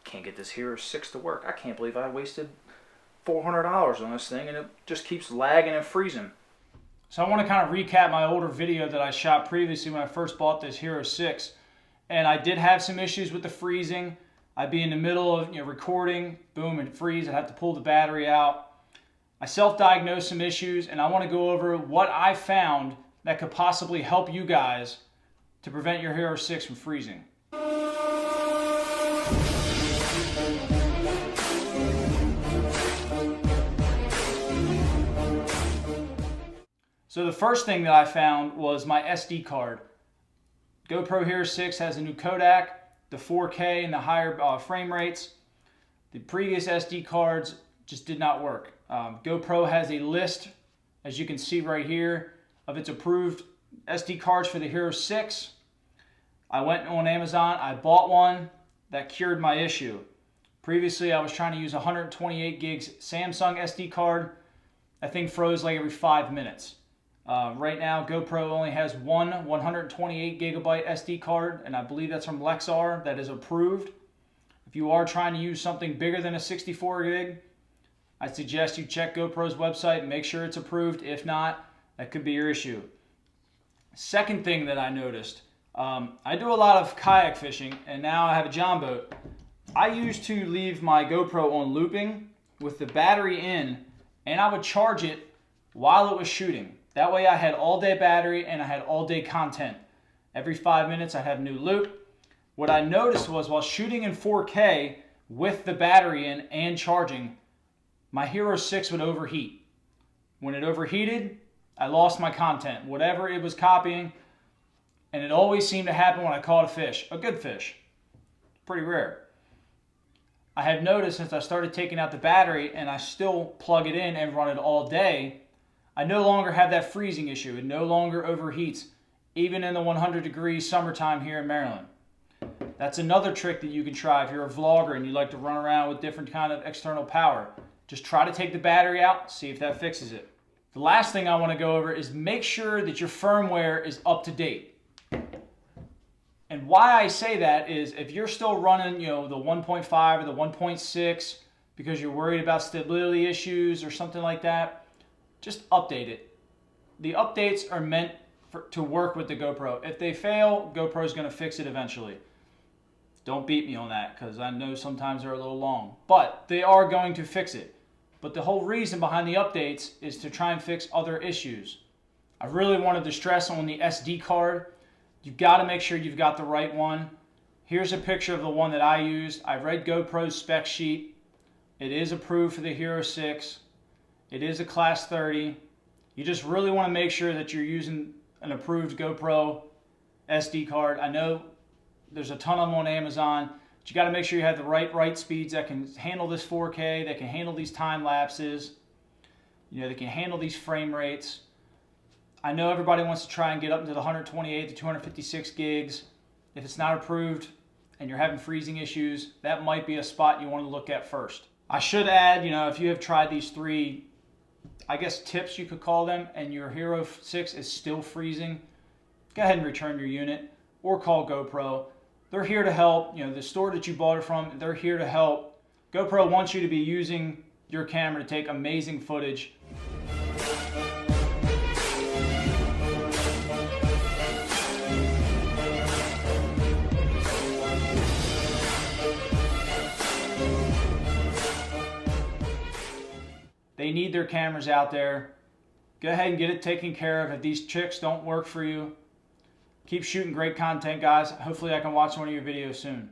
can't get this Hero 6 to work. I can't believe I wasted $400 on this thing and it just keeps lagging and freezing. So I want to kind of recap my older video that I shot previously when I first bought this Hero 6. And I did have some issues with the freezing. I'd be in the middle of recording, boom, it'd freeze. I'd have to pull the battery out. I self-diagnosed some issues, and I want to go over what I found that could possibly help you guys to prevent your Hero 6 from freezing. So the first thing that I found was my SD card. GoPro Hero 6 has a new codec, the 4K and the higher frame rates. The previous SD cards just did not work. GoPro has a list, as you can see right here, of its approved SD cards for the Hero 6. I went on Amazon, I bought one that cured my issue. Previously, I was trying to use 128 gigs Samsung SD card. That thing froze like every 5 minutes. Right now, GoPro only has one 128 gigabyte SD card, and I believe that's from Lexar that is approved. If you are trying to use something bigger than a 64 gig, I suggest you check GoPro's website and make sure it's approved. If not, that could be your issue. Second thing that I noticed, I do a lot of kayak fishing, and now I have a John boat. I used to leave my GoPro on looping with the battery in, and I would charge it while it was shooting. That way I had all day battery and I had all day content. Every 5 minutes I'd have a new loop. What I noticed was while shooting in 4K with the battery in and charging, my Hero 6 would overheat. When it overheated, I lost my content, whatever it was copying, and it always seemed to happen when I caught a fish, a good fish. Pretty rare. I have noticed since I started taking out the battery and I still plug it in and run it all day, I no longer have that freezing issue. It no longer overheats, even in the 100-degree summertime here in Maryland. That's another trick that you can try if you're a vlogger and you like to run around with different kind of external power. Just try to take the battery out, see if that fixes it. The last thing I want to go over is make sure that your firmware is up to date. And why I say that is if you're still running, the 1.5 or the 1.6 because you're worried about stability issues or something like that, just update it. The updates are meant to work with the GoPro. If they fail, GoPro's going to fix it eventually. Don't beat me on that because I know sometimes they're a little long. But they are going to fix it. But the whole reason behind the updates is to try and fix other issues. I really wanted to stress on the SD card. You've got to make sure you've got the right one. Here's a picture of the one that I used. I read GoPro's spec sheet. It is approved for the Hero 6. It is a class 30. You just really want to make sure that you're using an approved GoPro SD card. I know there's a ton of them on Amazon, but you got to make sure you have the right speeds that can handle this 4K, that can handle these time lapses, that can handle these frame rates. I know everybody wants to try and get up into the 128 to 256 gigs. If it's not approved and you're having freezing issues, that might be a spot you want to look at first. I should add, if you have tried these three tips you could call them, and your Hero 6 is still freezing, go ahead and return your unit or call GoPro. They're here to help. The store that you bought it from, they're here to help. GoPro wants you to be using your camera to take amazing footage. They need their cameras out there. Go ahead and get it taken care of. If these tricks don't work for you, keep shooting great content, guys. Hopefully I can watch one of your videos soon.